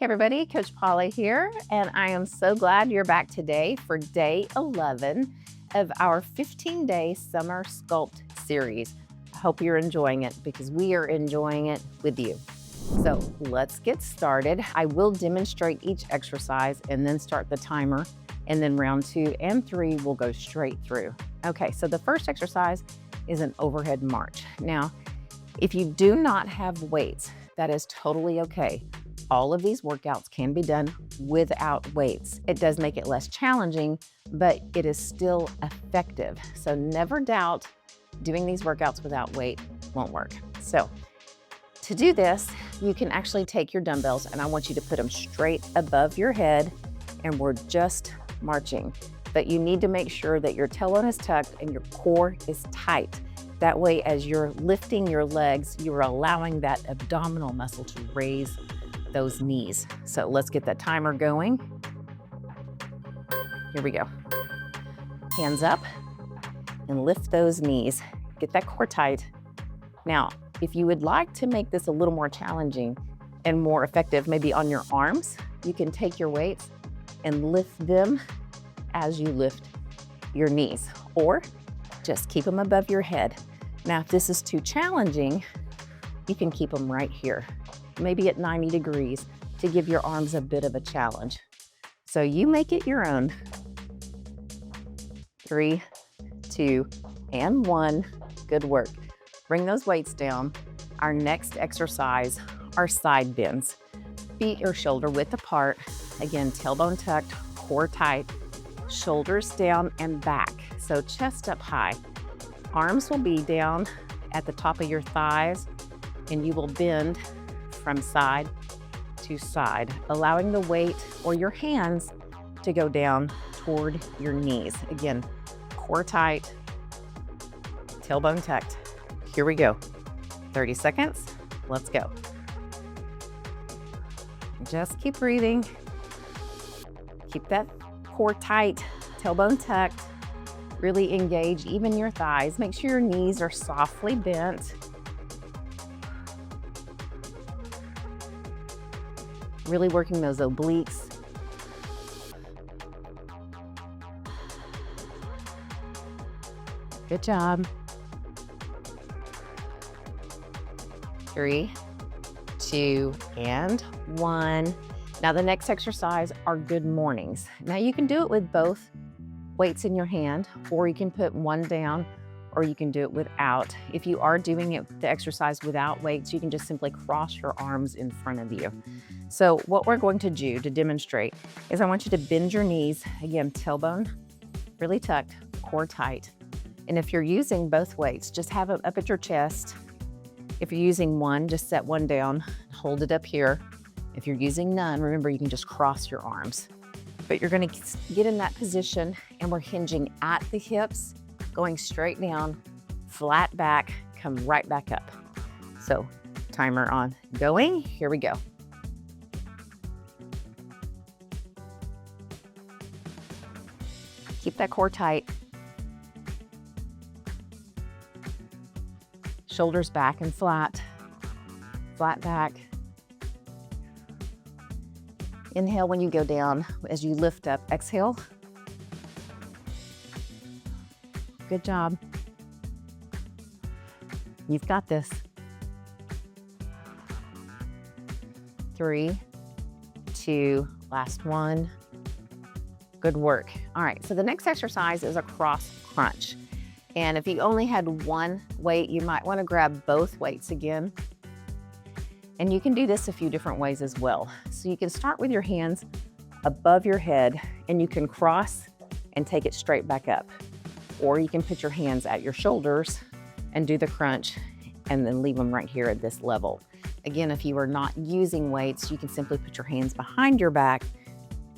everybody, Coach Paula here, and I am so glad you're back today for day 11 of our 15-day Summer Sculpt Series. I hope you're enjoying it because we are enjoying it with you. So let's get started. I will demonstrate each exercise and then start the timer, and then round 2 and 3 will go straight through. Okay, so the first exercise is an overhead march. Now, if you do not have weights, that is totally okay. All of these workouts can be done without weights. It does make it less challenging, but it is still effective. So never doubt doing these workouts without weight won't work. So to do this, you can actually take your dumbbells and I want you to put them straight above your head, and we're just marching. But you need to make sure that your tailbone is tucked and your core is tight. That way, as you're lifting your legs, you're allowing that abdominal muscle to raise those knees. So let's get that timer going. Here we go. Hands up and lift those knees. Get that core tight. Now, if you would like to make this a little more challenging and more effective, maybe on your arms, you can take your weights and lift them as you lift your knees, or just keep them above your head. Now, if this is too challenging, you can keep them right here, maybe at 90 degrees to give your arms a bit of a challenge. So you make it your own. 3, 2, and 1. Good work. Bring those weights down. Our next exercise are side bends. Feet or shoulder width apart. Again, tailbone tucked, core tight, shoulders down and back. So chest up high. Arms will be down at the top of your thighs, and you will bend from side to side, allowing the weight or your hands to go down toward your knees. Again, core tight, tailbone tucked. Here we go. 30 seconds. Let's go. Just keep breathing. Keep that core tight, tailbone tucked. Really engage even your thighs. Make sure your knees are softly bent. Really working those obliques. Good job. 3, 2, and 1. Now the next exercise are good mornings. Now you can do it with both weights in your hand, or you can put one down, or you can do it without. If you are doing it, the exercise without weights, you can just simply cross your arms in front of you. So what we're going to do to demonstrate is I want you to bend your knees. Again, tailbone really tucked, core tight. And if you're using both weights, just have it up at your chest. If you're using one, just set one down, hold it up here. If you're using none, remember you can just cross your arms. But you're gonna get in that position and we're hinging at the hips, going straight down, flat back, come right back up. So timer on, going, here we go. Keep that core tight. Shoulders back and flat, flat back. Inhale when you go down. As you lift up, exhale. Good job. You've got this. 3, 2, last one. Good work. All right, so the next exercise is a cross crunch. And if you only had one weight, you might want to grab both weights again. And you can do this a few different ways as well. So you can start with your hands above your head and you can cross and take it straight back up. Or you can put your hands at your shoulders and do the crunch and then leave them right here at this level. Again, if you are not using weights, you can simply put your hands behind your back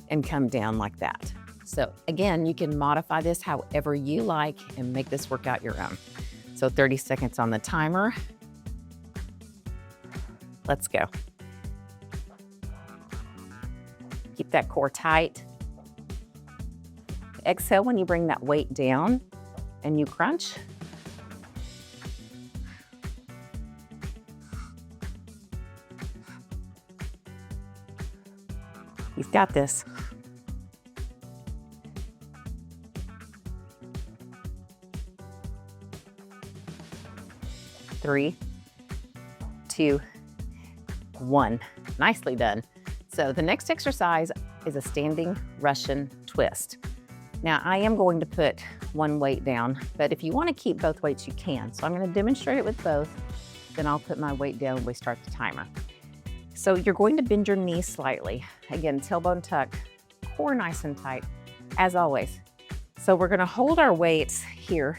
and come down like that. So again, you can modify this however you like and make this workout your own. So 30 seconds on the timer. Let's go. Keep that core tight. Exhale when you bring that weight down and you crunch. You've got this. 3, 2, 1. Nicely done. So the next exercise is a standing Russian twist. Now I am going to put one weight down, but if you want to keep both weights, you can. So I'm going to demonstrate it with both, then I'll put my weight down when we start the timer. So you're going to bend your knees slightly. Again, tailbone tuck, core nice and tight, as always. So we're going to hold our weights here,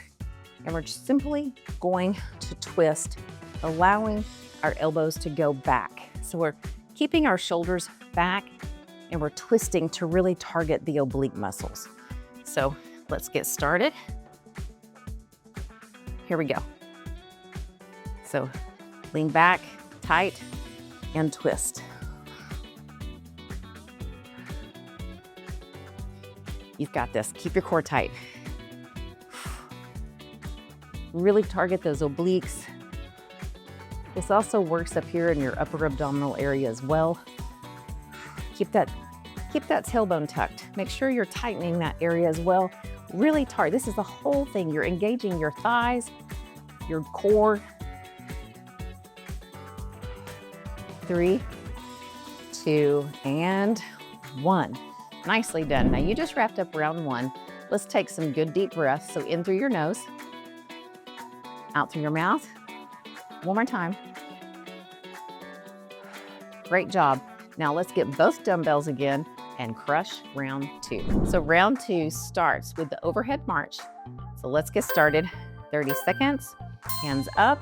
and we're just simply going to twist, allowing our elbows to go back. So we're keeping our shoulders back, and we're twisting to really target the oblique muscles. So let's get started. Here we go. So lean back, tight, and twist. You've got this. Keep your core tight. Really target those obliques. This also works up here in your upper abdominal area as well. Keep that tailbone tucked. Make sure you're tightening that area as well. Really target. This is the whole thing. You're engaging your thighs, your core. 3, 2, and 1. Nicely done. Now you just wrapped up round 1. Let's take some good deep breaths. So in through your nose, out through your mouth. One more time. Great job. Now let's get both dumbbells again and crush round 2. So round 2 starts with the overhead march. So let's get started. 30 seconds, hands up.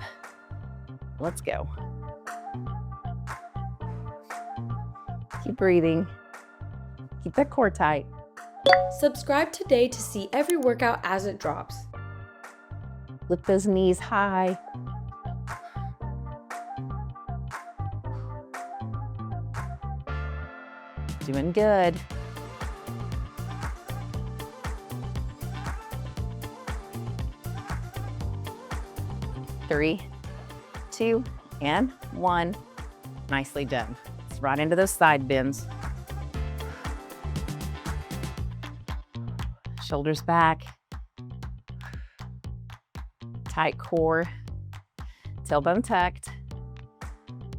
Let's go. Keep breathing. Keep that core tight. Subscribe today to see every workout as it drops. Lift those knees high. Doing good. Three, 2, and 1. Nicely done. Let's right into those side bends. Shoulders back. Tight core. Tailbone tucked.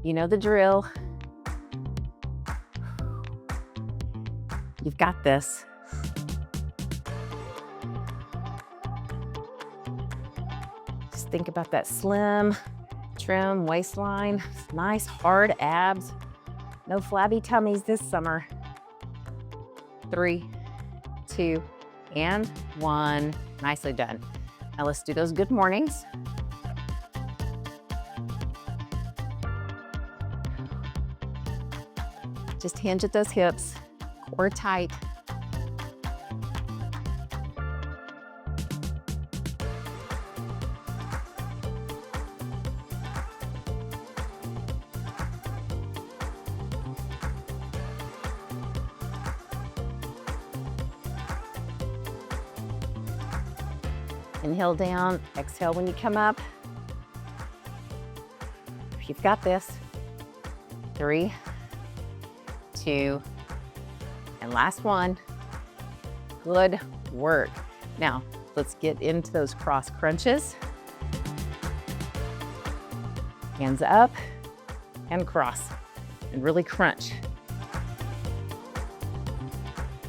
You know the drill. You've got this. Just think about that slim, trim waistline. Nice hard abs. No flabby tummies this summer. 3, 2, and 1. Nicely done. Now let's do those good mornings. Just hinge at those hips. Core tight. Inhale down, exhale when you come up. You've got this. 3, 2, and last one. Good work. Now, let's get into those cross crunches. Hands up and cross, and really crunch.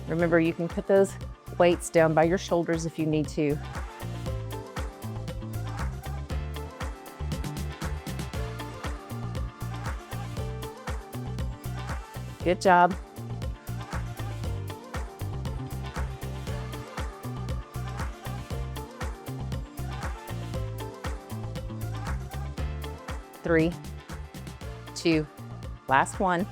Remember, you can put those weights down by your shoulders if you need to. Good job. Three, 2, last one.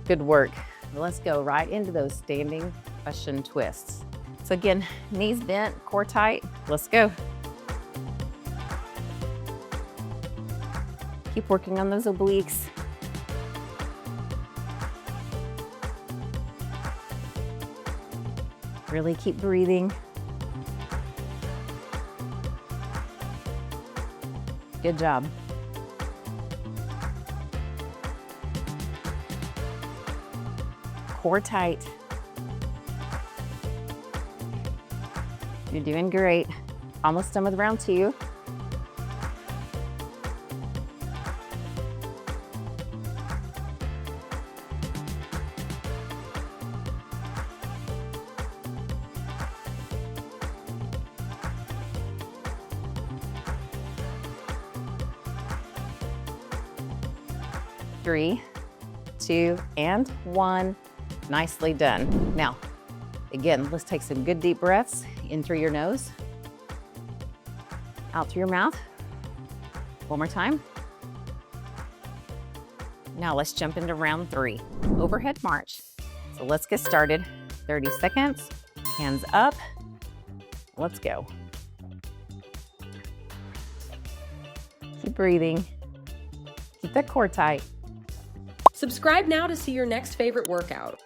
Good work. Let's go right into those standing Russian twists. So again, knees bent, core tight. Let's go. Keep working on those obliques. Really keep breathing. Good job. core tight. You're doing great. Almost done with round 2. Three, 2, and 1. Nicely done. Now, again, let's take some good deep breaths in through your nose, out through your mouth. One more time. Now let's jump into round 3, overhead march. So let's get started. 30 seconds, hands up. Let's go. Keep breathing. Keep that core tight. Subscribe now to see your next favorite workout.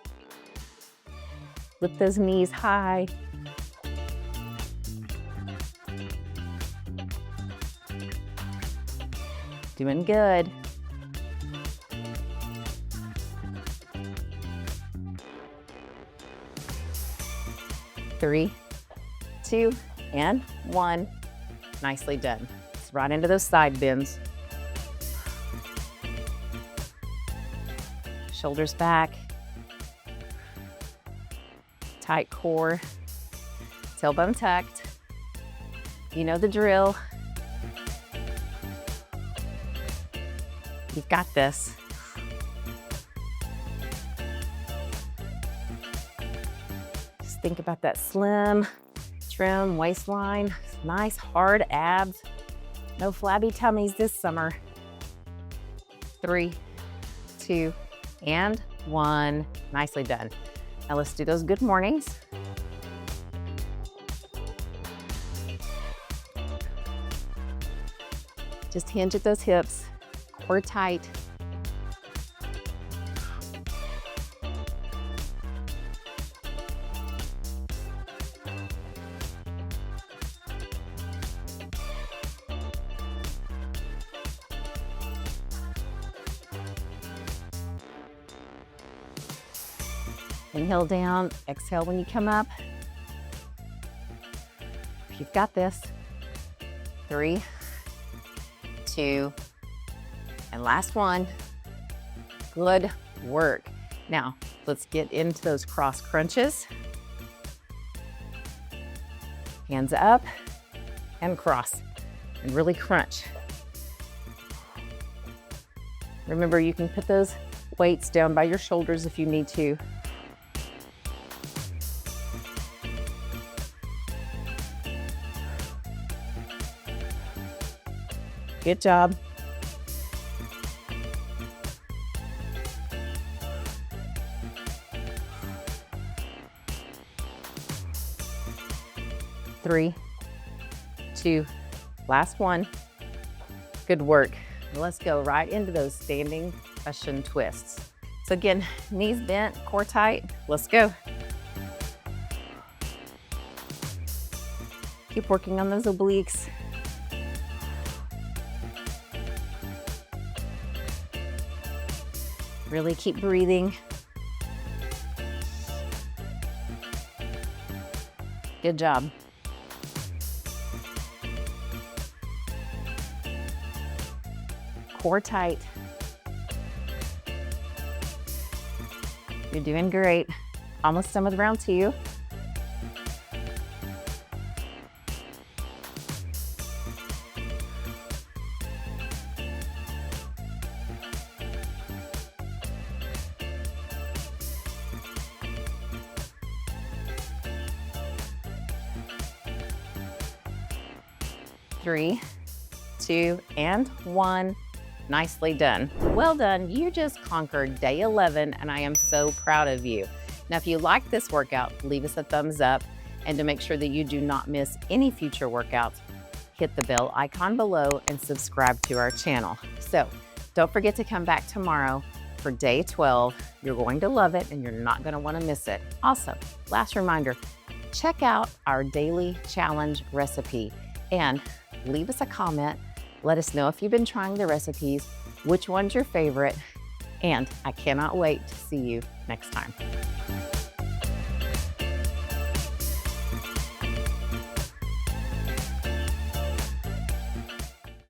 Lift those knees high. Doing good. Three, 2, and 1. Nicely done. Let's right into those side bends. Shoulders back. Tight core. Tailbone tucked. You know the drill. You've got this. Just think about that slim, trim waistline. Nice hard abs. No flabby tummies this summer. 3, 2, and 1. Nicely done. Now let's do those good mornings. Just hinge at those hips, core tight. Inhale down, exhale when you come up. You've got this. 3, 2, and last one. Good work. Now, let's get into those cross crunches. Hands up and cross, and really crunch. Remember, you can put those weights down by your shoulders if you need to. Good job. Three, 2, last one. Good work. Let's go right into those standing Russian twists. So again, knees bent, core tight. Let's go. Keep working on those obliques. Really keep breathing. Good job. Core tight. You're doing great. Almost done with round 2. Three, 2, and 1. Nicely done. Well done. You just conquered day 11, and I am so proud of you. Now, if you like this workout, leave us a thumbs up. And to make sure that you do not miss any future workouts, hit the bell icon below and subscribe to our channel. So don't forget to come back tomorrow for day 12. You're going to love it, and you're not going to want to miss it. Also, last reminder, check out our daily challenge recipe and leave us a comment. Let us know if you've been trying the recipes, which one's your favorite, And I cannot wait to see you next time.